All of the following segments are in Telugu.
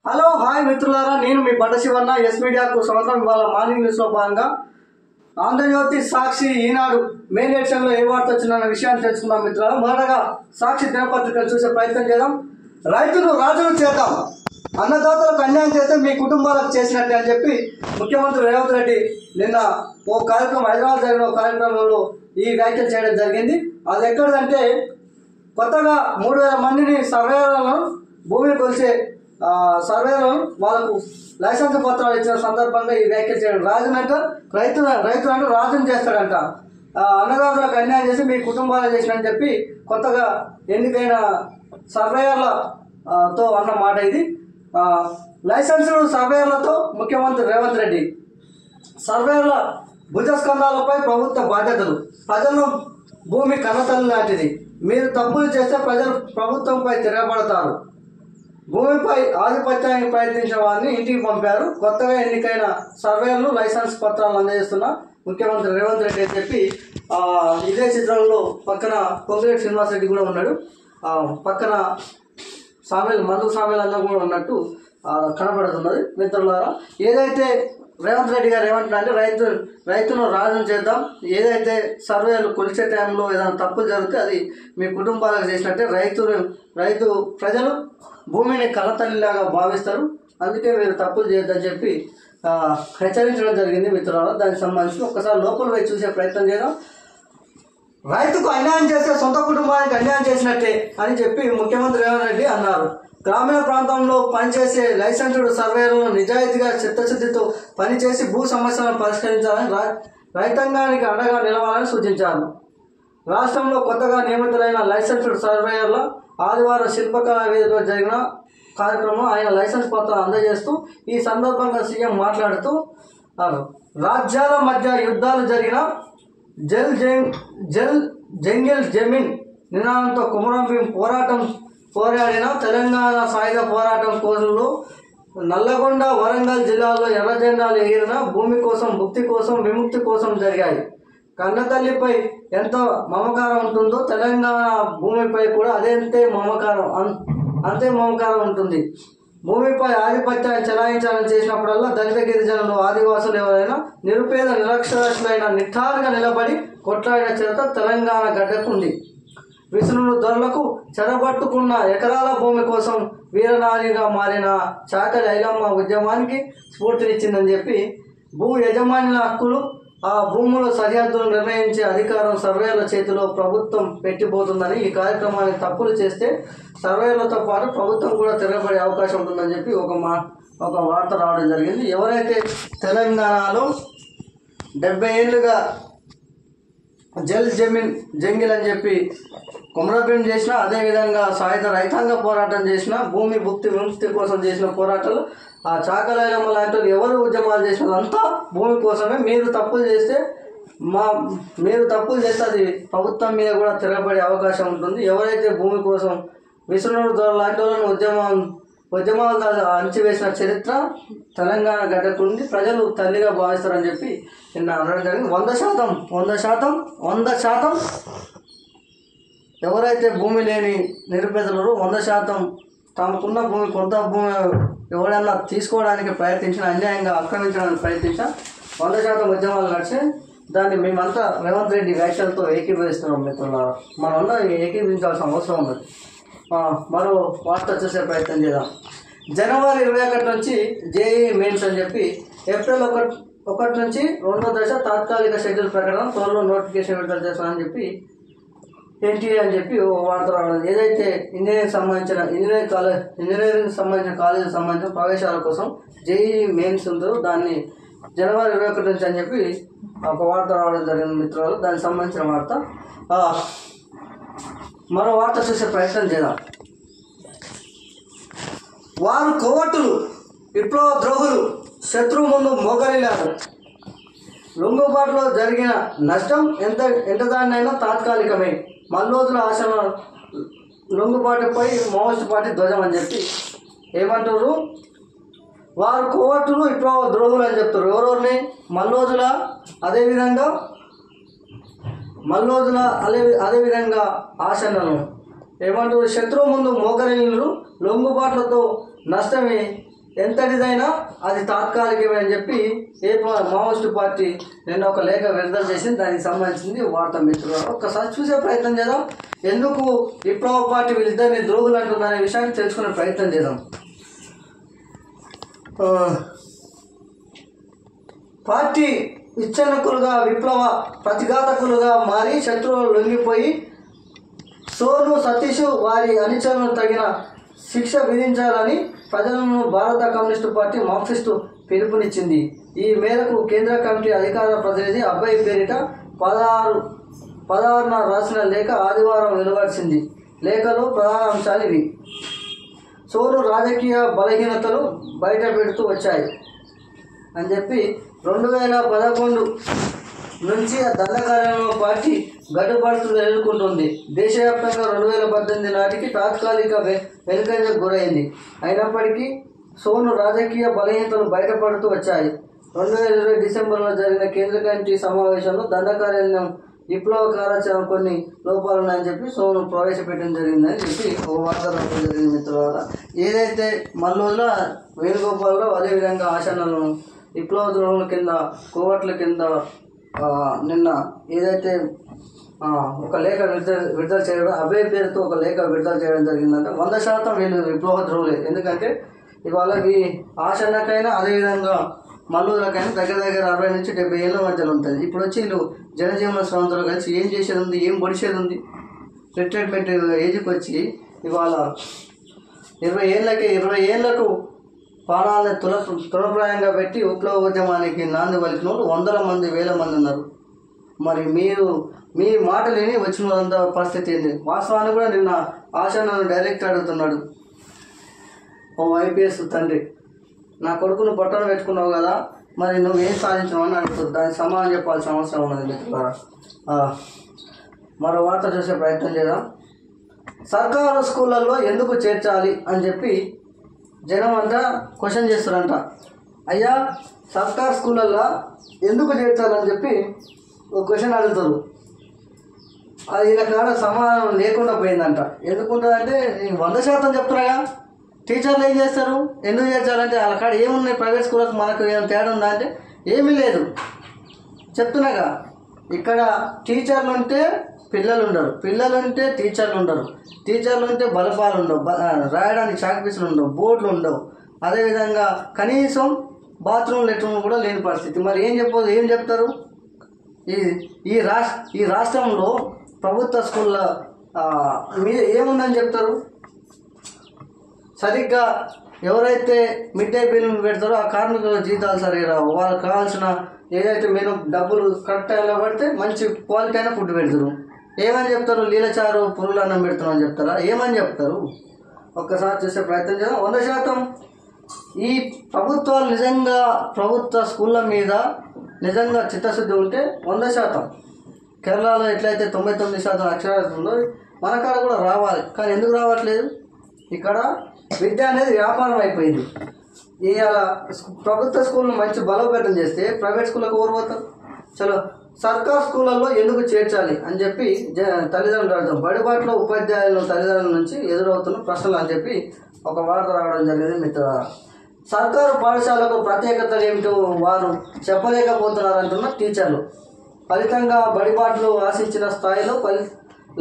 హలో హాయ్ మిత్రులారా, నేను మీ బండ శివన్న. ఎస్ మీడియాకు స్వాగతం. ఇవాళ మార్నింగ్ న్యూస్లో భాగంగా ఆంధ్రజ్యోతి, సాక్షి, ఈనాడు మెయిన్ ఎడిషన్లో ఏ వార్త వచ్చిందన్న విషయాన్ని తెలుసుకుందాం మిత్రులారా. మొదటగా సాక్షి దినపత్రికలు చూసే ప్రయత్నం చేద్దాం. రైతులు రాజును చేద్దాం, అన్నదాతలకు అన్యాయం చేస్తే మీ కుటుంబాలకు చేసినట్టే అని చెప్పి ముఖ్యమంత్రి రేవంత్ రెడ్డి నిన్న ఓ కార్యక్రమం, హైదరాబాద్ జరిగిన ఒక కార్యక్రమంలో ఈ వ్యాఖ్యలు చేయడం జరిగింది. అది ఎక్కడిదంటే, కొత్తగా 3000 మందిని సర్వేలను భూమిని కొలిసే సర్వేలను వాళ్ళకు లైసెన్స్ పత్రాలు ఇచ్చిన సందర్భంగా ఈ వ్యాఖ్యలు చేయడం. రాజునంట రైతు అంటే రాజును చేస్తాడంట, అన్నదాతలకు అన్యాయం చేసి మీ కుటుంబాలు చేసినని చెప్పి కొత్తగా ఎన్నికైన సర్వేయర్లతో అన్న మాట ఇది. లైసెన్స్డ్ సర్వేయర్లతో ముఖ్యమంత్రి రేవంత్ రెడ్డి, సర్వేయర్ల భుజస్కంధాలపై ప్రభుత్వ బాధ్యతలు, ప్రజలను భూమి కన్నతల్లి లాంటిది, మీరు తప్పులు చేస్తే ప్రజలు ప్రభుత్వంపై తిరగబడతారు, భూమిపై ఆధిపత్యానికి ప్రయత్నించిన వారిని ఇంటికి పంపారు, కొత్తగా ఎన్నికైన సర్వేలు లైసెన్స్ పత్రాలు అందజేస్తున్న ముఖ్యమంత్రి రేవంత్ రెడ్డి అని చెప్పి ఇదే చిత్రంలో పక్కన పొంగిరెడ్డి శ్రీనివాస్ రెడ్డి కూడా ఉన్నాడు, పక్కన మందు సామేలు అన్న కూడా ఉన్నట్టు కనబడుతున్నది మిత్రులారా. ఏదైతే రేవంత్ రెడ్డి గారు ఏమంటున్నా అంటే, రైతును రాజును చేద్దాం, ఏదైతే సర్వేలు కొలిచే టైంలో ఏదైనా తప్పులు జరిగితే అది మీ కుటుంబాలకు చేసినట్టే, రైతు ప్రజలు భూమిని కన్నతల్లిలాగా భావిస్తారు, అందుకే మీరు తప్పులు చేయొద్దని చెప్పి హెచ్చరించడం జరిగింది మిత్రులారా. దానికి సంబంధించి ఒక్కసారి లోపల పోయి చూసే ప్రయత్నం చేద్దాం. రైతుకు అన్యాయం చేస్తే సొంత కుటుంబానికి అన్యాయం చేసినట్టే అని చెప్పి ముఖ్యమంత్రి రేవంత్ రెడ్డి అన్నారు. గ్రామీణ ప్రాంతంలో పనిచేసే లైసెన్స్డ్ సర్వేలను నిజాయితీగా చిత్తశుద్ధితో పనిచేసి భూ సమస్యలను పరిష్కరించాలని, రైతాంగానికి అండగా నిలవాలని సూచించారు. రాష్ట్రంలో కొత్తగా నియమితులైన లైసెన్స్డ్ సర్వేయర్ల ఆదివారం శిల్పకళా వేదికలో జరిగిన కార్యక్రమం ఆయన లైసెన్స్ పత్రాలు అందజేస్తూ ఈ సందర్భంగా సీఎం మాట్లాడుతూ, రాజ్యాల మధ్య యుద్ధాలు జరిగిన జంగిల్ జమీన్ నినాదంతో కొమరం భీం పోరాడిన తెలంగాణ సాయుధ పోరాటం కోరులో నల్లగొండ, వరంగల్ జిల్లాలో ఎర్ర జెండాలు ఎగిరిన భూమి కోసం, భుక్తి కోసం, విముక్తి కోసం జరిగాయి. కన్నతల్లిపై ఎంత మమకారం ఉంటుందో తెలంగాణ భూమిపై కూడా అంతే మమకారం ఉంటుంది. భూమిపై ఆధిపత్యాన్ని చెలాయించాలని చేసినప్పుడల్లా దళిత గిరిజనులు, ఆదివాసులు, ఎవరైనా నిరుపేద నిరక్షరాస్యులైన నిఠారుగా నిలబడి కొట్లాడిన చరిత్ర తెలంగాణ గడ్డకు ఉంది. విష్ణువులు దొరలకు చెరబట్టుకున్న ఎకరాల భూమి కోసం వీరనారిగా మారిన చాకలి ఐలమ్మ ఉద్యమానికి స్ఫూర్తినిచ్చిందని చెప్పి, భూ యజమానుల హక్కులు, ఆ భూముల సరిహద్దులు నిర్ణయించే అధికారం సర్వేల చేతిలో ప్రభుత్వం పెట్టిపోతుందని, ఈ కార్యక్రమాన్ని తప్పులు చేస్తే సర్వేలతో పాటు ప్రభుత్వం కూడా తిరగబడే అవకాశం ఉంటుందని చెప్పి ఒక వార్త రావడం జరిగింది. ఎవరైతే తెలంగాణలో 70 ఏళ్ళుగా జంగిల్ అని చెప్పి కొమరభీం చేసిన, అదేవిధంగా సాయుధ రైతాంగ పోరాటం చేసిన, భూమి భుక్తి విముక్తి కోసం చేసిన పోరాటాలు, ఆ చాకలైలమ్మ లాంటి ఎవరు ఉద్యమాలు చేసినంతా భూమి కోసమే. మీరు తప్పులు చేస్తే అది ప్రభుత్వం మీద కూడా తిరగబడే అవకాశం ఉంటుంది. ఎవరైతే భూమి కోసం విష్ణువుల ద్వారా లాంటి వాళ్ళని ఉద్యమాలు అణచివేసిన చరిత్ర తెలంగాణ గడ్డకుండి ప్రజలు తల్లిగా భావిస్తారని చెప్పి నిన్న అనడం జరిగింది. 100% ఎవరైతే భూమి లేని నిరుపేదలు 100% తమకున్న భూమి, కొంత భూమి ఎవరైనా తీసుకోవడానికి ప్రయత్నించినా, అన్యాయంగా ఆక్రమించడానికి ప్రయత్నించినా 100% ఉద్యమాలు నడిచి దాన్ని మేమంతా రేవంత్ రెడ్డి వ్యాఖ్యలతో ఏకీభవిస్తున్నాం మిత్రులారా. మనందరం ఏకీభవించాల్సిన అవసరం ఉంది. మరో వార్త చూసే ప్రయత్నం చేద్దాం. జనవరి 21 నుంచి జేఈ మెయిన్స్ అని చెప్పి, ఏప్రిల్ 1 నుంచి 2వ దశ తాత్కాలిక షెడ్యూల్ ప్రకారం త్వరలో నోటిఫికేషన్ విడుదల చేస్తామని చెప్పి ఎన్టీఏ అని చెప్పి వార్త రావడం. ఏదైతే ఇంజనీరింగ్ సంబంధించిన కాలేజీకి సంబంధించిన ప్రవేశాల కోసం జేఈ మెయిన్స్ ఉందో దాన్ని జనవరి 21 నుంచి అని చెప్పి ఒక వార్త రావడం జరిగింది మిత్రులు. దానికి సంబంధించిన వార్త. మరో వార్త చూసే ప్రయత్నం చేద్దాం. వారు కోవట్టులు, విప్లవ ద్రోహులు, శత్రువు ముందు మోకరిల్లారు, లొంగుబాటులో జరిగిన నష్టం ఎంతదాన్నైనా తాత్కాలికమే, మల్లోజుల ఆశల లొంగుబాటుపై మావోయిస్టు పార్టీ ధ్వజం అని చెప్పి ఏమంటారు, వారు కోవట్టులు, విప్లవ ద్రోహులు అని చెప్తారు. ఎవరెవరిని? అదేవిధంగా ఆశలను ఏమంటారు, శత్రువు ముందు మోకరిల్లు, లొంగుబాట్లతో నష్టమే ఎంతటిదైనా అది తాత్కాలికమే అని చెప్పి మావోయిస్టు పార్టీ నిన్న ఒక లేఖ విడుదల చేసింది. దానికి సంబంధించింది వార్తా మిత్రులు ఒక్కసారి చూసే ప్రయత్నం చేద్దాం. ఎందుకు విప్లవ పార్టీ వీళ్ళిద్దరిని ద్రోగులు అంటున్నారనే విషయాన్ని తెలుసుకునే ప్రయత్నం చేద్దాం. పార్టీ విచ్ఛిన్నకులుగా విప్లవ ప్రతిఘాతకులుగా మారి శత్రువులు లొంగిపోయి సోను సతీష్ వారి అనుచరులకు తగిన శిక్ష విధించాలని ప్రజలను భారత కమ్యూనిస్టు పార్టీ మార్క్సిస్టు పిలుపునిచ్చింది. ఈ మేరకు కేంద్ర కమిటీ అధికార ప్రతినిధి అబ్బాయి పేరిట 16న రాసిన లేఖ ఆదివారం వెలువడింది. లేఖలో ప్రధాన అంశాలు ఇవి. సోను రాజకీయ బలహీనతలు బయట పెడుతూ వచ్చాయి అని చెప్పి 2011 నుంచి ఆ దండకార్యంలో పార్టీ గడ్డుపడుతులు ఎదుర్కొంటుంది. దేశవ్యాప్తంగా 2018 నాటికి తాత్కాలిక వెనుకంజకు గురైంది. అయినప్పటికీ సోను రాజకీయ బలహీనతలు బయటపడుతూ వచ్చాయి. 2020 డిసెంబర్లో జరిగిన కేంద్ర కమిటీ సమావేశంలో దండకార్యం విప్లవ కార్యాచరణ కొన్ని లోపాలున్నాయని చెప్పి సోను ప్రవేశపెట్టడం జరిగిందని చెప్పి ఒక వార్త రావడం జరిగింది. మిత్రులారా, ఏదైతే మల్లూళ్ళ వేణుగోపాలరావు అదేవిధంగా ఆశనాలను విప్లవ ద్రోహుల కింద కోవట్ల కింద నిన్న ఏదైతే ఒక లేఖ విడుదల చేయడం అభయ పేరుతో ఒక లేఖ విడుదల చేయడం జరిగిందంటే 100% వీళ్ళు విప్లవ ద్రోహులే. ఎందుకంటే ఇవాళ ఈ ఆశన్నకైనా అదేవిధంగా మల్లూరులకైనా దగ్గర 60 నుంచి 70 ఏళ్ళ మధ్యలో ఉంటుంది. ఇప్పుడు వచ్చి వీళ్ళు జనజీవన స్రవంతులు కలిసి ఏం చేసేది ఉంది, ఏం పొడిచేది ఉంది. రిటైర్మెంట్ ఏజ్కి వచ్చి ఇవాళ 20 ఏళ్లకు ప్రాణాలను తృణప్రాయంగా పెట్టి విప్లవ ఉద్యమానికి నాంది పలికిన వాళ్ళు 100 మంది 1000 మంది ఉన్నారు. మరి మీ మాట లేని వచ్చిన వాళ్ళంత పరిస్థితి ఏంటి? వాస్తవాన్ని కూడా నిన్న ఆశ నన్ను డైరెక్ట్ అడుగుతున్నాడు. ఓ ఐపీఎస్ తండ్రి, నా కొడుకును పొట్టన పెట్టుకున్నావు కదా, మరి నువ్వేం సాధించావు అని అడుగుతుంది. దానికి సమాధానం చెప్పాల్సిన అవసరం ఉన్నది మిత్రులారా. మరో వార్త చూసే ప్రయత్నం చేద్దాం. సర్కారు స్కూళ్ళల్లో ఎందుకు చేర్చాలి అని చెప్పి జనం అంతా క్వశ్చన్ చేస్తారంట. అయ్యా, సర్కార్ స్కూళ్ళల్లో ఎందుకు చేర్చాలని చెప్పి ఒక క్వశ్చన్ అడుగుతారు. అది ఇలా కాడ సమాధానం లేకుండా పోయిందంట. ఎందుకుంటుందంటే నేను 100% చెప్తున్నాగా. టీచర్లు ఏం చేస్తారు, ఎందుకు చేర్చాలంటే వాళ్ళ కాడ ఏమున్నాయి? ప్రైవేట్ స్కూళ్ళకు మనకు ఏమైనా తేడా ఉందా అంటే ఏమీ లేదు. చెప్తున్నాగా, ఇక్కడ టీచర్లు ఉంటే పిల్లలు ఉండరు, పిల్లలు ఉంటే టీచర్లు ఉండరు, టీచర్లు ఉంటే బలపాలు ఉండవు, రాయడానికి చాక్ పీసులు ఉండవు, బోర్డులు ఉండవు, అదేవిధంగా కనీసం బాత్రూమ్ లెట్రూమ్ కూడా లేని పరిస్థితి. మరి ఏం చెప్తారు? ఈ రాష్ట్రంలో ప్రభుత్వ స్కూళ్ళ మీద ఏముందని చెప్తారు? సరిగ్గా ఎవరైతే మిడ్ డే మీల్ పెడతారో ఆ కార్మికుల జీతాలు సరిగ్గా రావు. వాళ్ళకి కావాల్సిన ఏదైతే మీరు డబ్బులు కరెక్ట్ టైంలో పడితే మంచి క్వాలిటీ అయిన ఫుడ్ పెడతారు. ఏమని చెప్తారు? నీళ్ళచారు పురుగులు అన్నం పెడుతున్నామని చెప్తారా? ఏమని చెప్తారు? ఒక్కసారి చూసే ప్రయత్నం చేద్దాం. 100% ఈ ప్రభుత్వాలు నిజంగా ప్రభుత్వ స్కూళ్ళ మీద నిజంగా చిత్తశుద్ధి ఉంటే 100%. కేరళలో ఎట్లయితే 99% అక్షరాస్యత ఉందో మన కాడ కూడా రావాలి. కానీ ఎందుకు రావట్లేదు? ఇక్కడ విద్య అనేది వ్యాపారం అయిపోయింది. ఇవాళ ప్రభుత్వ స్కూల్ను మంచి బలోపేతం చేస్తే ప్రైవేట్ స్కూళ్ళకు ఓడిపోతారు. చలో, సర్కార్ స్కూళ్ళల్లో ఎందుకు చేర్చాలి అని చెప్పి తల్లిదండ్రులు అడుగుతాం. బడిబాట్లో ఉపాధ్యాయుల తల్లిదండ్రుల నుంచి ఎదురవుతున్న ప్రశ్నలు అని చెప్పి ఒక వార్త రావడం జరిగింది. మిత్రులారా, సర్కారు పాఠశాలకు ప్రత్యేకతలు ఏమిటో వారు చెప్పలేకపోతున్నారంటున్న టీచర్లు. ఫలితంగా బడిబాట్లు ఆశించిన స్థాయిలో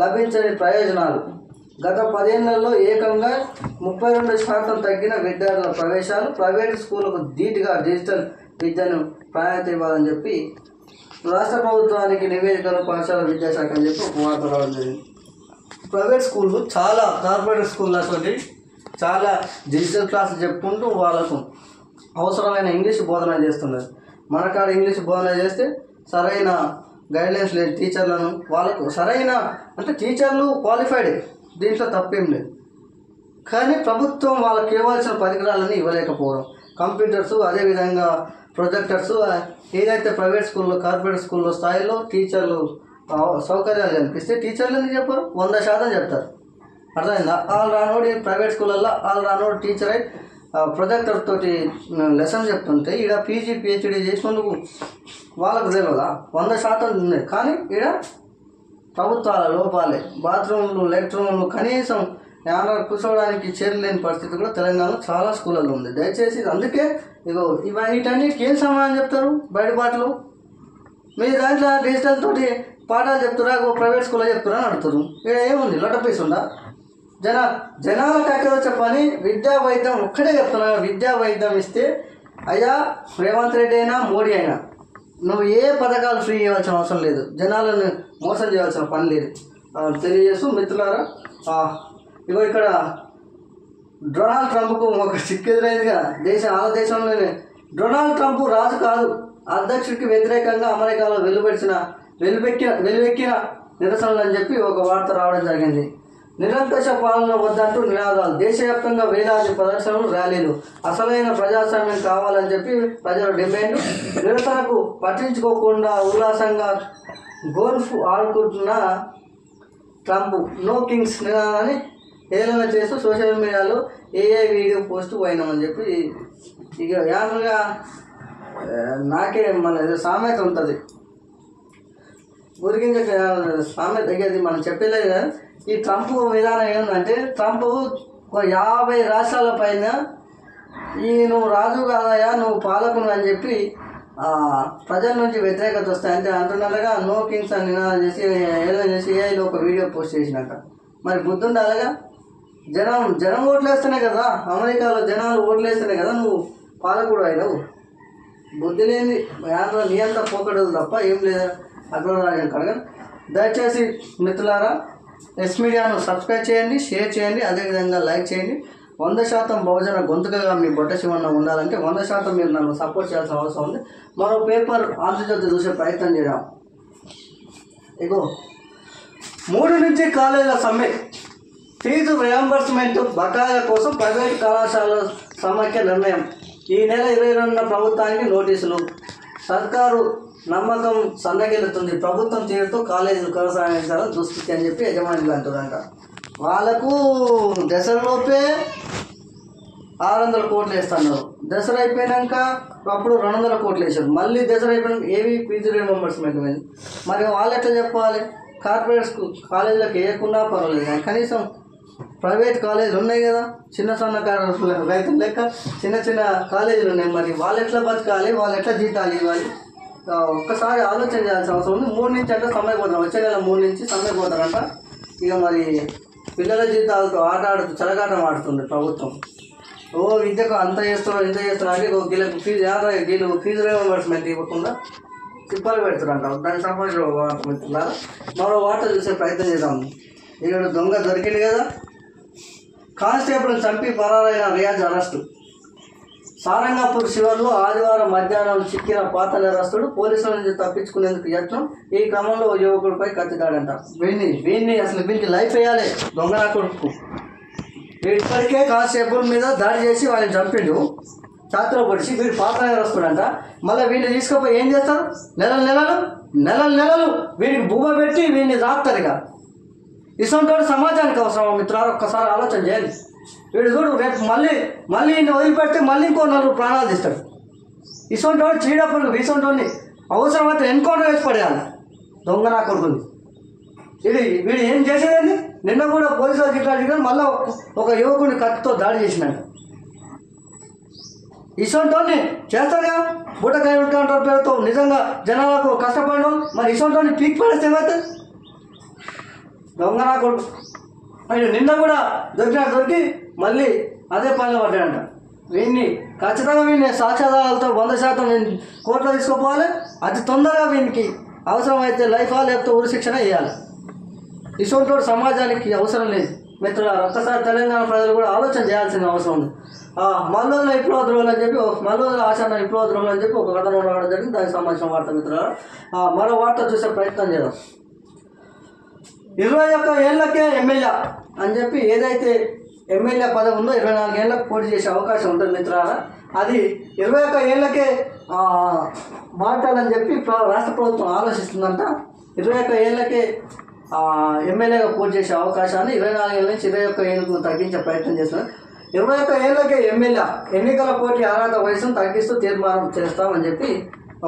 లభించని ప్రయోజనాలు. గత 10 ఏళ్లలో ఏకంగా 32% తగ్గిన విద్యార్థుల ప్రవేశాలు. ప్రైవేటు స్కూళ్లకు ధీటుగా డిజిటల్ విద్యను ప్రాధాన్యత ఇవ్వాలని చెప్పి రాష్ట్ర ప్రభుత్వానికి నివేదికలు పాఠశాల విద్యాశాఖ అని చెప్పి ఒక వార్త రావడం జరిగింది. ప్రైవేట్ స్కూళ్ళు చాలా కార్పొరేట్ స్కూళ్ళు అసలు చాలా డిజిటల్ క్లాసులు చెప్పుకుంటూ వాళ్ళకు అవసరమైన ఇంగ్లీష్ బోధన చేస్తున్నారు. మన కాడ ఇంగ్లీష్ బోధన చేస్తే సరైన గైడ్లైన్స్ లేదు. టీచర్లను వాళ్ళకు సరైన అంటే టీచర్లు క్వాలిఫైడ్, దీంట్లో తప్పేం లేదు. కానీ ప్రభుత్వం వాళ్ళకి ఇవ్వాల్సిన పరికరాలని ఇవ్వలేకపోవడం. కంప్యూటర్స్, అదేవిధంగా ప్రొజెక్టర్స్, ఏదైతే ప్రైవేట్ స్కూల్లో కార్పొరేట్ స్కూల్లో స్థాయిలో టీచర్లు సౌకర్యాలు కనిపిస్తే టీచర్లు ఎందుకు చెప్పరు? 100% చెప్తారు. అర్థమైందా? వాళ్ళు రానోడు ప్రైవేట్ స్కూళ్ళల్లో వాళ్ళు రానోడు టీచర్ అయి ప్రొజెక్టర్ తోటి లెసన్ చెప్తుంటే ఈడ పీజీ పిహెచ్డీ చేసినందుకు వాళ్ళకు తెలియదా? 100% ఉంది. కానీ ఈడ ప్రభుత్వాల లోపాలే. బాత్రూమ్లు, లెట్రూమ్లు, కనీసం ఏమన్నా కూర్చోవడానికి చైర్లు లేని పరిస్థితి కూడా తెలంగాణలో చాలా స్కూళ్ళల్లో ఉంది. దయచేసి అందుకే ఇగో వీటన్నిటికి ఏం సమాధానం చెప్తారు బయట పాటలు? మీ దాంట్లో డిజిటల్ తోటి పాఠాలు చెప్తురా, ప్రైవేట్ స్కూల్లో చెప్తురా అని అడుగుతారు. ఇక్కడ ఏముంది, లొట్టపీస్ ఉందా? జనాలకు అక్కడ వచ్చే పని విద్యా వైద్యం ఒక్కటే చెప్తున్నా. విద్యా వైద్యం ఇస్తే అయ్యా రేవంత్ రెడ్డి అయినా మోడీ అయినా నువ్వు ఏ పథకాలు ఫ్రీ ఇవ్వాల్సిన అవసరం లేదు, జనాలను మోసం చేయాల్సిన పని లేదు తెలియజేస్తూ మిత్రులారా, ఇగో ఇక్కడ డొనాల్డ్ ట్రంప్కు ఒక చిక్కు ఎదురైందిగా. ఆంధ్ర దేశంలోనే డొనాల్డ్ ట్రంప్ రాజు కాదు, అధ్యక్షుడికి వ్యతిరేకంగా అమెరికాలో వెలువెక్కిన నిరసనలు అని చెప్పి ఒక వార్త రావడం జరిగింది. నిరంకుశ పాలన వద్దంటూ నినాదాలు, దేశవ్యాప్తంగా వేలాది ప్రదర్శనలు, ర్యాలీలు, అసలైన ప్రజాస్వామ్యం కావాలని చెప్పి ప్రజల డిమాండ్. నిరసనకు పట్టించుకోకుండా ఉల్లాసంగా గోల్ఫ్ ఆడుకుంటున్న ట్రంప్ నో కింగ్స్ నినాదాన్ని హేళన చేస్తూ సోషల్ మీడియాలో ఏఐ వీడియో పోస్ట్ పోయినామని చెప్పి ఇక యాన్గా నాకే మన సామెత ఉంటుంది, ఉరికించ సామెత తగ్గేది మనం చెప్పలేదు కదా. ఈ ట్రంప్ విధానం ఏంటంటే, ట్రంప్ 50 రాష్ట్రాల పైన నువ్వు రాజు కాదయా నువ్వు పాలకును అని చెప్పి ప్రజల నుంచి వ్యతిరేకత వస్తాయి అంటే అంటున్నట్టుగా నో కింగ్స్ అని నినాదం చేసి ఏదో చేసి ఏఐలో ఒక వీడియో పోస్ట్ చేసినాక మరి బుద్ధి ఉండాలిగా. జనం ఓట్లు వేస్తేనే కదా, అమెరికాలో జనాలు ఓట్లు వేస్తేనే కదా నువ్వు పాలకుడు అయినావు. బుద్ధి లేని నీ అంతా పోకడదు తప్ప ఏం లేదా అగ్రరాజ్యం కడగ. దయచేసి మిత్రులారా, ఎస్ మీడియాను సబ్స్క్రైబ్ చేయండి, షేర్ చేయండి, అదేవిధంగా లైక్ చేయండి. 100% బహుజన గొంతుకగా మీ బొట్ట శివన్న ఉండాలంటే 100% మీరు నన్ను సపోర్ట్ చేయాల్సిన అవసరం ఉంది. మరో పేపర్ ఆంధ్రజ్యోతి చూసే ప్రయత్నం చేద్దాం. ఇగో 3 నుంచి కాలేజీల సమ్మె, ఫీజు రియంబర్స్మెంట్ బకాయిల కోసం ప్రైవేట్ కళాశాలల సమైక్య నిర్ణయం. ఈ నెల 22న ప్రభుత్వానికి నోటీసులు. సర్కారు నమ్మకం సన్నగిల్లుతుంది, ప్రభుత్వం తీరుతో కాలేజీలు కొనసాగించాలని దుస్థితి అని చెప్పి యజమానులు అంటుందంట. వాళ్ళకు దసరాలోపే 600 కోట్లు వేస్తున్నారు, దసరా అయిపోయాక అప్పుడు 200 కోట్లు వేసారు, మళ్ళీ దసరా అయిపోయినాక ఏవి ఫీజు రియంబర్స్మెంట్ మీద. మరి వాళ్ళు ఎట్లా చెప్పాలి? కార్పొరేట్ కాలేజీలకు వేయకుండా పర్వాలేదు కానీ కనీసం ప్రైవేట్ కాలేజీలు ఉన్నాయి కదా, చిన్న రైతులు లెక్క చిన్న కాలేజీలు ఉన్నాయి. మరి వాళ్ళు ఎట్లా బతకాలి, వాళ్ళు ఎట్లా జీతాలు ఇవ్వాలి? ఒక్కసారి ఆలోచన చేయాల్సిన అవసరం ఉంది. 3 నుంచి అంటే సమ్మె పోతారు, వచ్చే నెల 3 నుంచి సమ్మె పోతారంట. ఇక మరి పిల్లల జీతాలతో ఆట ఆడుతూ చెలగాటం ఆడుతుంది ప్రభుత్వం. విద్యకు అంత చేస్తున్నారు ఇంత చేస్తున్నారు అని వీళ్ళకి ఫీజు రియంబర్స్మెంట్ ఇవ్వకుండా చిప్పలు పెడుతున్నారంట. దానికి సంబంధించిన వార్త మిత్రులారా, మరో వార్త చూసే ప్రయత్నం చేద్దాం. ఇక్కడ దొంగ దొరికింది కదా, కానిస్టేబుల్ చంపి పరారైన రియాజ్ అరెస్టు. సారంగపూర్ శివర్లో ఆదివారం మధ్యాహ్నం చిక్కిన పాత నేరస్తుడు పోలీసుల నుంచి తప్పించుకునేందుకు యత్నం. ఈ క్రమంలో యువకుడిపై కత్తిదాడంట. వీడిని అసలు వీరికి లైఫ్ వేయాలి దొంగ నా కొడుకు. ఇప్పటికే కానిస్టేబుల్ మీద దాడి చేసి వాళ్ళని చంపిండు, ఛాతిలో పొడిచి. వీడు పాత నేరస్తుడంట. మళ్ళీ వీడిని తీసుకుపోయి ఏం చేస్తారు? నెలలు వీడికి భూమ పెట్టి వీడిని రాపుతారు. ఇక ఇసొంటి సమాజానికి అవసరం మిత్రులు, ఒక్కసారి ఆలోచన చేయాలి. వీడు చూడు రేపు మళ్ళీ ఇన్ని వదిలిపెడితే మళ్ళీ ఇంకో 4 ప్రాణాలు తీస్తాడు. ఇసొంటి వాడు చీడప్పుడు ఇసొంటి అవసరమైతే ఎన్కౌంటర్ వేసి పడేయాలి దొంగ నా కొడుకుని. వీడు ఏం చేసేదండి? నిన్న కూడా పోలీసులు గిట్లాడి మళ్ళీ ఒక యువకుడిని కత్తితో దాడి చేసినాడు. ఇసొంటి చేస్తారు కదా, బుట్టకాయ ఉంటారు పేరుతో నిజంగా జనాలకు కష్టపడిన మరి ఇసొంటి పీక్ పడేస్తే ఏమైతే దొంగ నా కొడుకు. నిన్న కూడా దొరికి మళ్ళీ అదే పనిలో పడ్డాడంట. ఖచ్చితంగా వీడిని సాక్ష్యాధారాలతో 100% కోర్టులో తీసుకుపోవాలి. అతి తొందరగా వీనికి అవసరమైతే లైఫ్ లేకపోతే ఉరి శిక్షణ వేయాలి. ఇసొంటి సమాజానికి అవసరం లేదు మిత్రులారా. ఒక్కసారి తెలంగాణ ప్రజలు కూడా ఆలోచన చేయాల్సిన అవసరం ఉంది. మల్లోజుల విప్లవద్రోహులు అని చెప్పి మల్లోజుల ఆచరణ విప్లవద్రోహులు అని చెప్పి ఒక కథనం రావడం జరిగింది. దానికి సంబంధించిన వార్త మిత్రులారా, మరో వార్త చూసే ప్రయత్నం చేద్దాం. 21 ఏళ్ళకే ఎమ్మెల్యే అని చెప్పి ఏదైతే ఎమ్మెల్యే పదవి ఉందో 24 ఏళ్ళకు పోటీ చేసే అవకాశం ఉంటుంది మిత్రులారా. అది 21 ఏళ్ళకే మార్చాలని చెప్పి రాష్ట్ర ప్రభుత్వం ఆలోచిస్తుందంట. 21 ఏళ్ళకే ఎమ్మెల్యేగా పోటీ చేసే అవకాశాన్ని 24 ఏళ్ళ నుంచి 21 ఏళ్ళకు తగ్గించే ప్రయత్నం చేస్తున్నారు. 21 ఏళ్ళకే ఎమ్మెల్యే ఎన్నికల పోటీ అర్హత వయసును తగ్గిస్తూ తీర్మానం చేస్తామని చెప్పి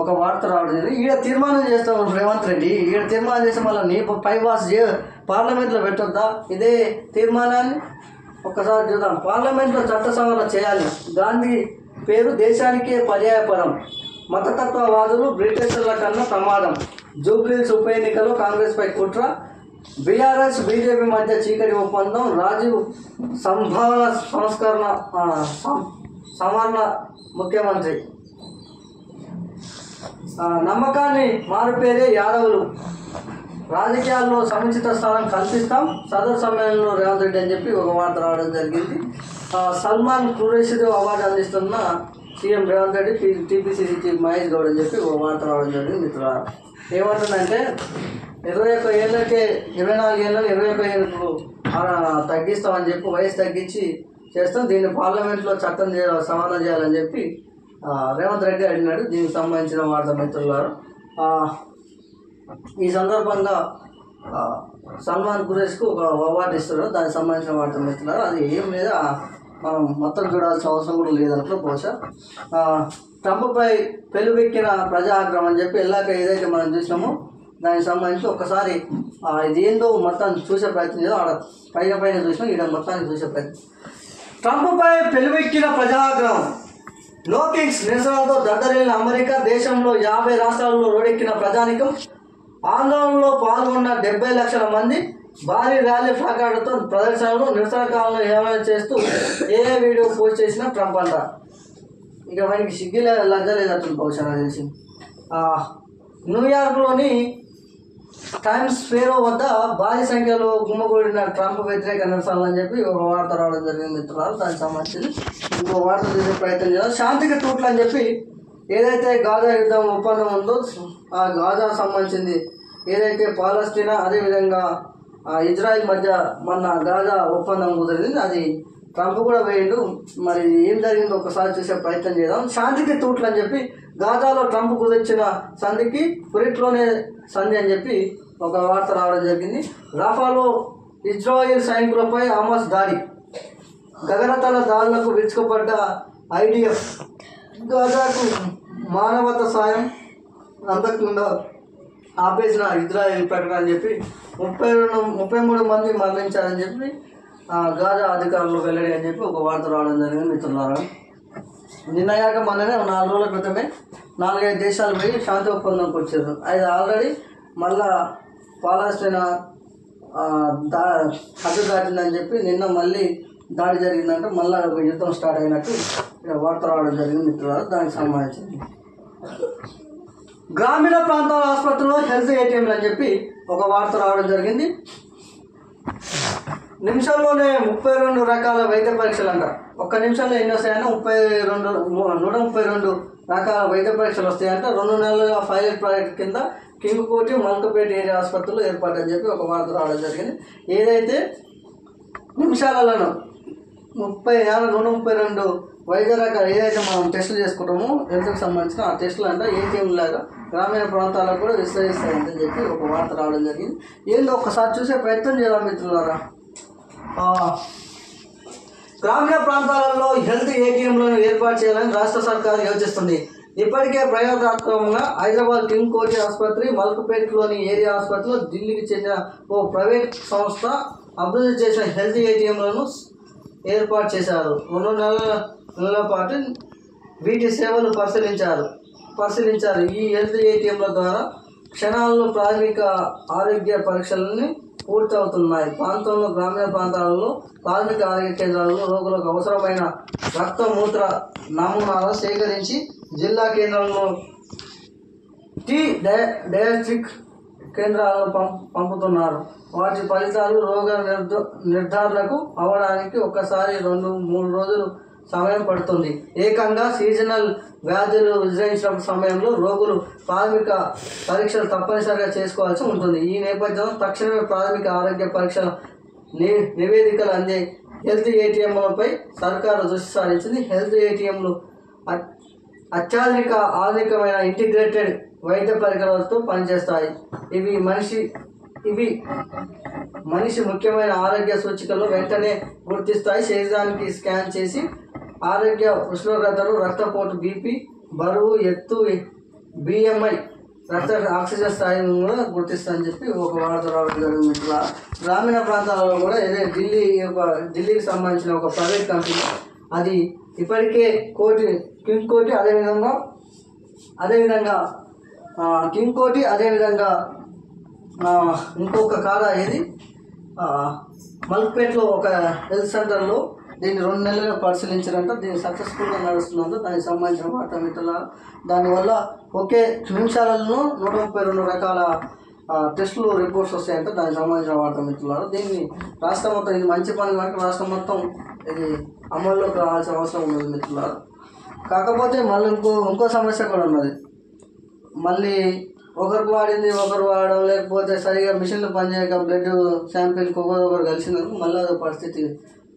ఒక వార్త రావడం ఈడ తీర్మానం చేస్తాం రేవంత్ రెడ్డి, ఈడ తీర్మానం చేస్తే మళ్ళీ నీ పై వాస్ పార్లమెంట్లో పెట్టొద్దా ఇదే తీర్మానాన్ని? ఒక్కసారి చూద్దాం. పార్లమెంట్లో చట్ట సవరణ చేయాలి, గాంధీ పేరు దేశానికే పర్యాయపదం, మతతత్వవాదులు బ్రిటిషర్ల కన్నా ప్రమాదం, జూబ్లీహిల్స్ ఉప ఎన్నికలో కాంగ్రెస్పై కుట్ర, బీఆర్ఎస్ బీజేపీ మధ్య చీకటి ఒప్పందం, రాజీవ్ సంభావన సవరణ ముఖ్యమంత్రి, నమ్మకాన్ని మారుపేరే యాదవులు, రాజకీయాల్లో సముచిత స్థానం కల్పిస్తాం, సదరు సమ్మేళనంలో రేవంత్ రెడ్డి అని చెప్పి ఒక వార్త రావడం జరిగింది. సల్మాన్ ఖురేషీ అవార్డు అందిస్తున్న CM Revanth Reddy, TPCC chief Mahesh Goud అని చెప్పి ఒక వార్త రావడం జరిగింది. మిత్రులారా, ఏమంటుందంటే 21 ఏళ్ళకే 24 ఏళ్ళని 21 ఏళ్ళకు తగ్గిస్తామని చెప్పి వయసు తగ్గించి చేస్తాం, దీన్ని పార్లమెంట్లో చట్టం సవరణ చేయాలని చెప్పి రేవంత్ రెడ్డి అడిగినాడు. దీనికి సంబంధించిన వార్త మిత్రులారు. ఈ సందర్భంగా సల్మాన్ ఖురేషీకి ఒక అవార్డు ఇస్తున్నారు, దానికి సంబంధించిన వార్త మిత్రులారు. అది ఏం లేదా మనం మొత్తం చూడాల్సిన అవసరం కూడా లేదనుకో. బహుశా ట్రంప్పై పెలువెక్కిన ప్రజా ఆగ్రహం అని చెప్పి ఎలాగ ఏదైతే మనం చూసినామో దానికి సంబంధించి ఒక్కసారి ఇది ఏందో మొత్తం చూసే ప్రయత్నం చేద్దాం. ఆడ పైన చూసినాం, ఈడ మొత్తానికి చూసే ప్రయత్నం. ట్రంప్పై పెలువెక్కిన ప్రజా ఆగ్రహం, నో కింగ్స్ నిరసనలతో దద్దరిల్లిన అమెరికా, దేశంలో 50 రాష్ట్రాల్లో రోడెక్కిన ప్రజానికం, ఆందోళనలో పాల్గొన్న 70 లక్షల మంది, భారీ ర్యాలీ ప్లాకార్డుతో ప్రదర్శనలు, నిరసన కాలంలో ఏమైనా చేస్తూ ఏ వీడియో పోస్ట్ చేసినా ట్రంప్ అంట. ఇక మనకి సిగ్గులే లజ్జ లేదట్టుంది బహుశా తెలిసి. న్యూయార్క్లోని టైమ్స్ స్క్వేర్ వద్ద భారీ సంఖ్యలో గుమ్మగూడిన ట్రంప్ వ్యతిరేక నిరసనలు అని చెప్పి ఒక వార్త రావడం జరిగింది మిత్రులు. దానికి సంబంధించి ఇంకో వార్త చేసే ప్రయత్నం చేయాలి. శాంతికి తూట్లు అని చెప్పి ఏదైతే గాజా యుద్ధం ఒప్పందం ఉందో ఆ గాజా సంబంధించింది ఏదైతే పాలస్తీనా అదేవిధంగా ఇజ్రాయిల్ మధ్య మొన్న గాజా ఒప్పందం కుదిరింది, అది ట్రంప్ కూడా వేయండు. మరి ఏం జరిగిందో ఒకసారి చూసే ప్రయత్నం చేద్దాం. శాంతికి తూట్లు అని చెప్పి గాజాలో ట్రంప్ కుదిర్చిన సంధికి పురిట్లోనే సంధి అని చెప్పి ఒక వార్త రావడం జరిగింది. రాఫాలో ఇజ్రాయిల్ సైనికులపై హమాస్ దాడి, గగనతల దాడులకు విరుచుకుపడ్డ ఐడిఎఫ్, గాజాకు మానవతా సాయం అందకుండా ఆపేసిన ఇజ్రాయిల్ ప్రకటన అని చెప్పి 33 మంది మరణించారని చెప్పి గాజా అధికారులు వెల్లడి అని చెప్పి ఒక వార్త రావడం జరిగింది మిత్రులారా. నిన్నగాక మొన్ననే 4 రోజుల క్రితమే 4-5 దేశాలు పోయి శాంతి ఒప్పందంకి వచ్చారు. అది ఆల్రెడీ మళ్ళా పాలస్తీనా హద్దు దాటిందని చెప్పి నిన్న మళ్ళీ దాడి జరిగిందంటే మళ్ళీ యుద్ధం స్టార్ట్ అయినట్టు ఇక్కడ వార్త రావడం జరిగింది మిత్రులారా. దానికి సంబంధించింది గ్రామీణ ప్రాంతాల ఆసుపత్రిలో హెల్త్ ఏటీఎంలు అని చెప్పి ఒక వార్త రావడం జరిగింది. నిమిషంలోనే 32 రకాల వైద్య పరీక్షలు అంట. ఒక్క నిమిషంలో ఎన్ని వస్తాయంటే 132 రకాల వైద్య పరీక్షలు వస్తాయంట. 2 నెలలుగా పైలట్ ప్రాజెక్ట్ కింద కింగ్కోటి, మల్కపేట ఏరియా ఆసుపత్రులు ఏర్పాటని చెప్పి ఒక వార్త రావడం జరిగింది. ఏదైతే నిమిషాలలో 132 వైద్య రకాలు ఏదైతే మనం టెస్టులు చేసుకుంటామో హెల్త్కి సంబంధించిన ఆ టెస్టులు అంటే ఏటీఎం లాగా గ్రామీణ ప్రాంతాలకు కూడా విస్తరిస్తాయని చెప్పి ఒక వార్త రావడం జరిగింది. ఏందో ఒక్కసారి చూసే ప్రయత్నం చేయాలి మిత్రులారా. గ్రామీణ ప్రాంతాలలో హెల్త్ ఏటీఎంలను ఏర్పాటు చేయాలని రాష్ట్ర సర్కారు యోచిస్తుంది. ఇప్పటికే ప్రయోగాత్మకంగా హైదరాబాద్ కింగ్ కోటి ఆసుపత్రి, మల్కపేటలోని ఏరియా ఆసుపత్రిలో ఢిల్లీకి చెందిన ఓ ప్రైవేట్ సంస్థ అభివృద్ధి చేసిన హెల్త్ ఏటీఎంలను ఏర్పాటు చేశారు. 2 నెలల పాటు వీటి సేవలు పరిశీలించారు. ఈ హెల్త్ ఏటీఎంల ద్వారా క్షణాల్లో ప్రాథమిక ఆరోగ్య పరీక్షలని పూర్తవుతున్నాయి. ప్రాంతంలో గ్రామీణ ప్రాంతాలలో ప్రాథమిక ఆరోగ్య కేంద్రాలలో రోగులకు అవసరమైన రక్త మూత్ర నమూనాలు సేకరించి జిల్లా కేంద్రంలో డయాగ్నోస్టిక్ కేంద్రాలను పంపుతున్నారు. వాటి ఫలితాలు రోగ నిర్ధారణకు అవడానికి ఒకసారి 2-3 రోజులు సమయం పడుతుంది. ఏకంగా సీజనల్ వ్యాధులు విజయించిన సమయంలో రోగులు ప్రాథమిక పరీక్షలు తప్పనిసరిగా చేసుకోవాల్సి ఉంటుంది. ఈ నేపథ్యంలో తక్షణమే ప్రాథమిక ఆరోగ్య పరీక్షల నివేదికలు అందే హెల్త్ ఏటీఎంలపై సర్కారు దృష్టి సారించింది. హెల్త్ ఏటీఎంలు ఆధునికమైన ఇంటిగ్రేటెడ్ వైద్య పరికరాలతో పనిచేస్తాయి. ఇవి మనిషి ముఖ్యమైన ఆరోగ్య సూచికలు వెంటనే గుర్తిస్తాయి. శరీరానికి స్కాన్ చేసి ఆరోగ్య ఉష్ణోగ్రతలు, రక్తపోటు, బీపీ, బరువు, ఎత్తు, BMI రక్త ఆక్సిజన్ స్థాయిని కూడా గుర్తిస్తుందని చెప్పి ఒక వార్త రావడం జరిగింది. ఇట్లా గ్రామీణ ప్రాంతాలలో కూడా ఢిల్లీకి సంబంధించిన ఒక ప్రైవేట్ కంపెనీ అది ఇప్పటికే కింగ్ కోటి అదేవిధంగా కింగ్ కోటి అదేవిధంగా ఇంకొక కాడ ఏది మల్క్పేట్లో ఒక హెల్త్ సెంటర్లో దీన్ని 2 నెలలుగా పరిశీలించారంట. దీన్ని సక్సెస్ఫుల్గా నడుస్తుందంట. దానికి సంబంధించిన వార్త మిత్రుల దానివల్ల ఒకే నిమిషాలలో 132 రకాల టెస్టులు రిపోర్ట్స్ వస్తాయంట. దానికి సంబంధించిన వార్త మిత్రులారా దీన్ని రాష్ట్రం మొత్తం ఇది మంచి పని కనుక రాష్ట్రం మొత్తం ఇది అమల్లోకి రావాల్సిన అవసరం ఉన్నది మిత్రులారా. కాకపోతే మళ్ళీ ఇంకో సమస్య కూడా ఉన్నది. మళ్ళీ ఒకరికి వాడింది ఒకరు వాడడం లేకపోతే సరిగా మిషన్లు పనిచేయక బ్లడ్ శాంపిల్కి ఒకరు కలిసినందుకు మళ్ళీ అదో పరిస్థితి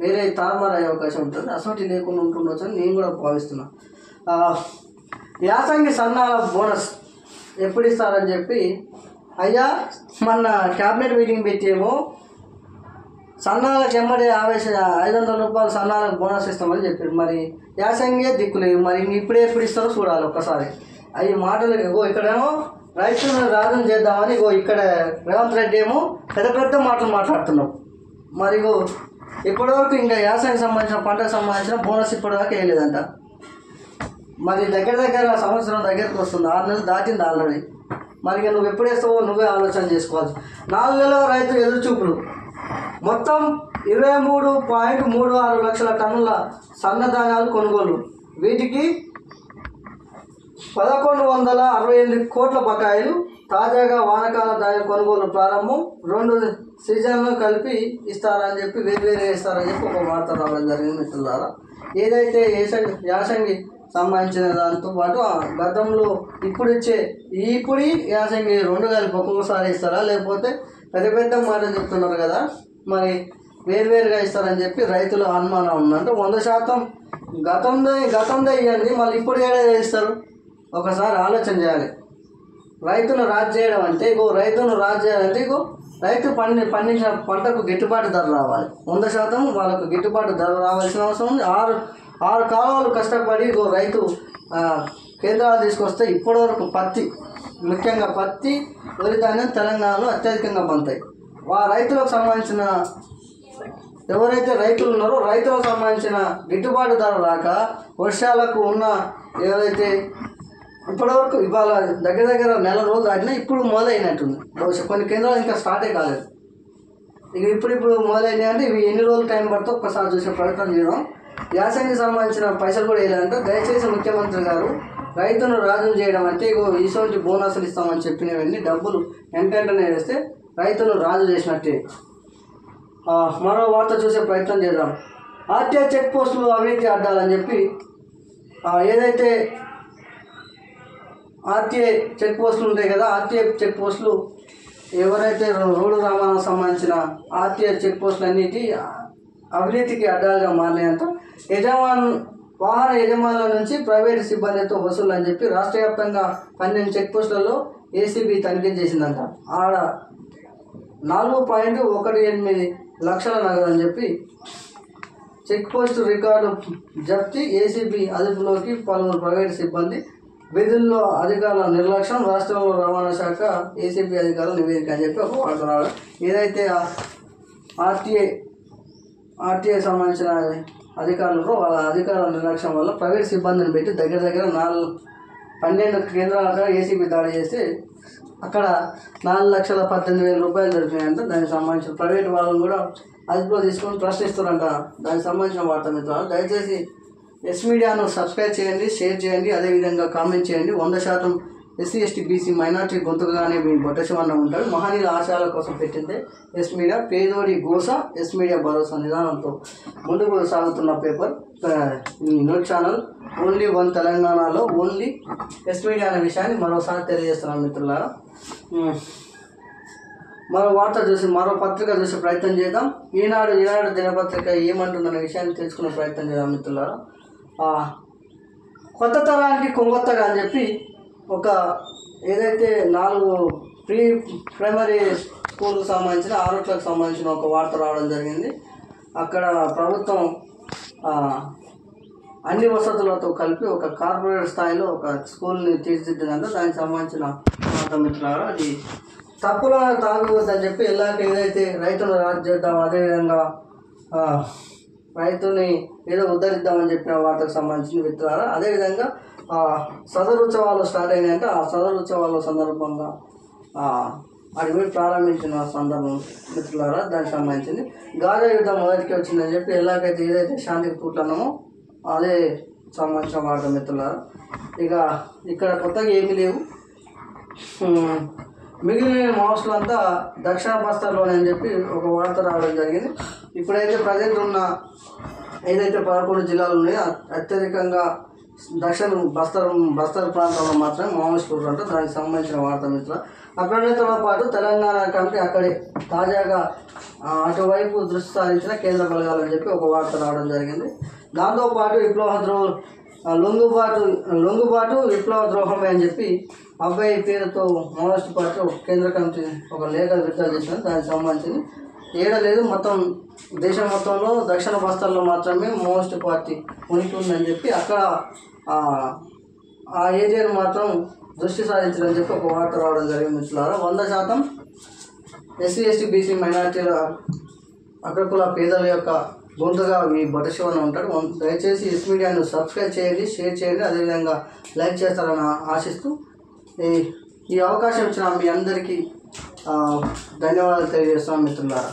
వేరే తారుమారు అయ్యే అవకాశం ఉంటుంది. అసలు లేకుండా ఉంటుండొచ్చు అని నేను కూడా భావిస్తున్నా. యాసంగి సన్నాల బోనస్ ఎప్పుడు ఇస్తారని చెప్పి అయ్యా మొన్న క్యాబినెట్ మీటింగ్ పెట్టేమో సన్నాలకు ఎమ్మడే 500 రూపాయలు సన్నాలకు బోనస్ ఇస్తామని చెప్పారు. మరి యాసంగే దిక్కులేదు. మరి ఇప్పుడు ఎప్పుడు ఇస్తారో చూడాలి ఒక్కసారి. అవి మాటలు ఇక్కడేమో రైతులను రాజం చేద్దామని ఇక్కడ రేవంత్ రెడ్డి ఏమో పెద్ద మాటలు మాట్లాడుతున్నాం. మరి ఇప్పటివరకు ఇంకా యాసంగికి సంబంధించిన పంటకు సంబంధించిన బోనస్ ఇప్పటివరకు వేయలేదంట. మరి దగ్గర సంవత్సరం దగ్గరకు వస్తుంది. 6 నెలలు దాటింది ఆల్రెడీ. మరి నువ్వు ఎప్పుడు వేస్తావో నువ్వే ఆలోచన చేసుకోవాలి. 4 నెలల రైతు ఎదురుచూపులు మొత్తం 23.36 లక్షల టన్నుల సన్నధాన్యాలు కొనుగోలు. వీటికి 1168 కోట్ల బకాయిలు. తాజాగా వానాకాల ధాన్యం కొనుగోలు ప్రారంభం. 2 సీజన్లు కలిపి ఇస్తారని చెప్పి వేరు ఇస్తారని చెప్పి ఒక వార్త రావడం జరిగింది మిత్రులారా. ఏదైతే యాసంగి సంబంధించిన దాంతో పాటు గతంలో ఇప్పుడు యాసంగి 2 కలిపి ఒక్కొక్కసారి ఇస్తారా లేకపోతే పెద్ద మాటలు చెప్తున్నారు కదా. మరి వేరుగా ఇస్తారని చెప్పి రైతుల అనుమానం ఉందంటే 100% గతంలో ఇవ్వండి. మళ్ళీ ఇప్పుడు ఏడాది ఇస్తారు. ఒకసారి ఆలోచన చేయాలి. రైతును రాజు చేయడం అంటే రైతు పండించిన పంటకు గిట్టుబాటు ధర రావాలి. 100% వాళ్ళకు గిట్టుబాటు ధర రావాల్సిన అవసరం ఉంది. 6 కాలాలు కష్టపడి రైతు కేంద్రాలు తీసుకొస్తే ఇప్పటివరకు ముఖ్యంగా పత్తి వరి ధాన్యం తెలంగాణలో అత్యధికంగా పండుతాయి. రైతులకు సంబంధించిన ఎవరైతే రైతులు ఉన్నారో రైతులకు సంబంధించిన గిట్టుబాటు ధర రాక వర్షాలకు ఉన్న ఏదైతే ఇప్పటివరకు ఇవాళ దగ్గర నెల రోజులు దాటినా ఇప్పుడు మొదలైనట్టుంది. బహుశా కొన్ని కేంద్రాలు ఇంకా స్టార్టే కాలేదు. ఇక ఇప్పుడు మొదలైనాయి అంటే ఇవి ఎన్ని రోజులు టైం పడుతుందో ఒక్కసారి చూసే ప్రయత్నం చేయడం. యాసంగికి సంబంధించిన పైసలు కూడా వేయాలంటే దయచేసి ముఖ్యమంత్రి గారు రైతును రాజును చేయడం అంటే ఇటువంటి బోనస్లు ఇస్తామని చెప్పినవన్నీ డబ్బులు వెంటనే వేస్తే రైతును రాజు చేసినట్టే. మరో వార్త చూసే ప్రయత్నం చేద్దాం. ఆర్టీఐ చెక్ పోస్టులు అవినీతి అడ్డాలని చెప్పి ఏదైతే ఆర్టీఐ చెక్ పోస్టులు ఉంటాయి కదా, ఆర్టీఐ చెక్ పోస్టులు ఎవరైతే రోడ్డు రవాణాకు సంబంధించిన ఆర్టీఐ చెక్ పోస్టులు అన్నిటి అవినీతికి అడ్డాలుగా మారినాయంట. వాహన యజమానుల నుంచి ప్రైవేటు సిబ్బందితో వసూలు అని చెప్పి రాష్ట్ర వ్యాప్తంగా 12 చెక్ పోస్టులలో ఏసీబీ తనిఖీ చేసిందంట. ఆడ 4.18 లక్షల నగదు అని చెప్పి చెక్ పోస్టు రికార్డు జప్తి. ఏసీబీ అదుపులోకి పలువురు ప్రైవేటు సిబ్బంది. విధుల్లో అధికారుల నిర్లక్ష్యం. రాష్ట్రంలో రవాణా శాఖ ఏసీబీ అధికారుల నివేదిక అని చెప్పి ఒక వార్త రావడం. ఏదైతే ఆర్టీఐ సంబంధించిన అధికారులు వాళ్ళ అధికారుల నిర్లక్ష్యం వల్ల ప్రైవేట్ సిబ్బందిని పెట్టి దగ్గర 12 కేంద్రాల ఏసీబీ దాడి చేస్తే అక్కడ 4,18,000 రూపాయలు దొరికినాయంట. దానికి సంబంధించిన ప్రైవేట్ వాళ్ళని కూడా అదుపులో తీసుకొని ప్రశ్నిస్తారంట. దానికి సంబంధించిన వార్త మిత్రులు దయచేసి ఎస్ మీడియాను సబ్స్క్రైబ్ చేయండి, షేర్ చేయండి, అదేవిధంగా కామెంట్ చేయండి. 100% ఎస్సీ ఎస్టీ బీసీ మైనార్టీ గొంతుగానే మీ బొట్టశివన్న ఉంటాడు. మహనీయుల ఆశయాల కోసం పెట్టిందే ఎస్ మీడియా. పేదోడి గోస ఎస్ మీడియా భరోసా నిదానంతో ముందుకు సాగుతున్న పేపర్ న్యూస్ ఛానల్ ఓన్లీ 1 తెలంగాణలో ఓన్లీ ఎస్ మీడియా అనే విషయాన్ని మరోసారి తెలియజేస్తున్నాను మిత్రులారా. మరో పత్రిక చూసే ప్రయత్నం చేద్దాం. ఈనాడు దినపత్రిక ఏమంటుందనే విషయాన్ని తెలుసుకునే ప్రయత్నం చేద్దాం మిత్రులారా. కొత్త తరానికి కొంగొత్తగా అని చెప్పి ఒక ఏదైతే 4 ప్రైమరీ స్కూల్కి సంబంధించిన 6 సంబంధించిన ఒక వార్త రావడం జరిగింది. అక్కడ ప్రభుత్వం అన్ని వసతులతో కలిపి ఒక కార్పొరేట్ స్థాయిలో ఒక స్కూల్ని తీర్చిదిద్దినంత దానికి సంబంధించిన మిత్రులారా, అది తప్పులా తాగవద్దని చెప్పి ఎలాగ ఏదైతే రైతులు రాజు చేద్దాం, అదేవిధంగా రైతుని ఏదో ఉద్ధరిద్దామని చెప్పిన వాటికి సంబంధించిన మిత్రులారా, అదేవిధంగా సదరు ఉత్సవాలు స్టార్ట్ అయినాయంటే ఆ సదరు ఉత్సవాల సందర్భంగా అడిగి ప్రారంభించిన సందర్భం మిత్రులారా, దానికి సంబంధించింది గాజా యుద్ధం మొదటికి వచ్చిందని చెప్పి ఎలాగైతే ఏదైతే శాంతికి కూర్చున్నామో అదే సంబంధించిన వార్త మిత్రులారా. ఇక ఇక్కడ కొత్తగా ఏమీ లేవు. మిగిలిన మావోస్టులు అంతా దక్షిణ బస్తర్లోనే అని చెప్పి ఒక వార్త రావడం జరిగింది. ఇప్పుడైతే ప్రజెంట్ ఉన్న ఏదైతే 11 జిల్లాలు ఉన్నాయో అత్యధికంగా దక్షిణ బస్తర్ ప్రాంతంలో మాత్రమే మావోయిస్టులు ఉంటారు. దానికి సంబంధించిన వార్త మిత్రులు. అగ్రనేతలతో పాటు తెలంగాణ కమిటీ అక్కడే తాజాగా అటువైపు దృష్టి సారించిన కేంద్ర బలగాలని చెప్పి ఒక వార్త రావడం జరిగింది. దాంతోపాటు లొంగుబాటు విప్లవ ద్రోహమే అని చెప్పి అబ్బాయి పేరుతో మావోయిస్టు పార్టీ కేంద్ర కమిటీ ఒక లేఖ విడుదల చేసిన దానికి సంబంధించింది ఏడలేదు. మొత్తం దేశం మొత్తంలో దక్షిణ బస్తర్లో మాత్రమే మావోయిస్టు పార్టీ ఉనికి ఉందని చెప్పి అక్కడ ఆ ఏరియాను మాత్రం దృష్టి సారించాలని చెప్పి ఒక వార్త రావడం జరిగింది మిత్రులారా. 100% ఎస్సీ ఎస్టీ బీసీ మైనారిటీల అగ్రకుల పేదల యొక్క గొంతుగా ఈ బొటశివన్ ఉంటాడు. దయచేసి ఎస్ మీడియాను సబ్స్క్రైబ్ చేయండి, షేర్ చేయండి, అదేవిధంగా లైక్ చేస్తారని ఆశిస్తూ ఈ అవకాశం ఇచ్చిన మీ అందరికీ ధన్యవాదాలు తెలియజేస్తున్నాను మిత్రులారా.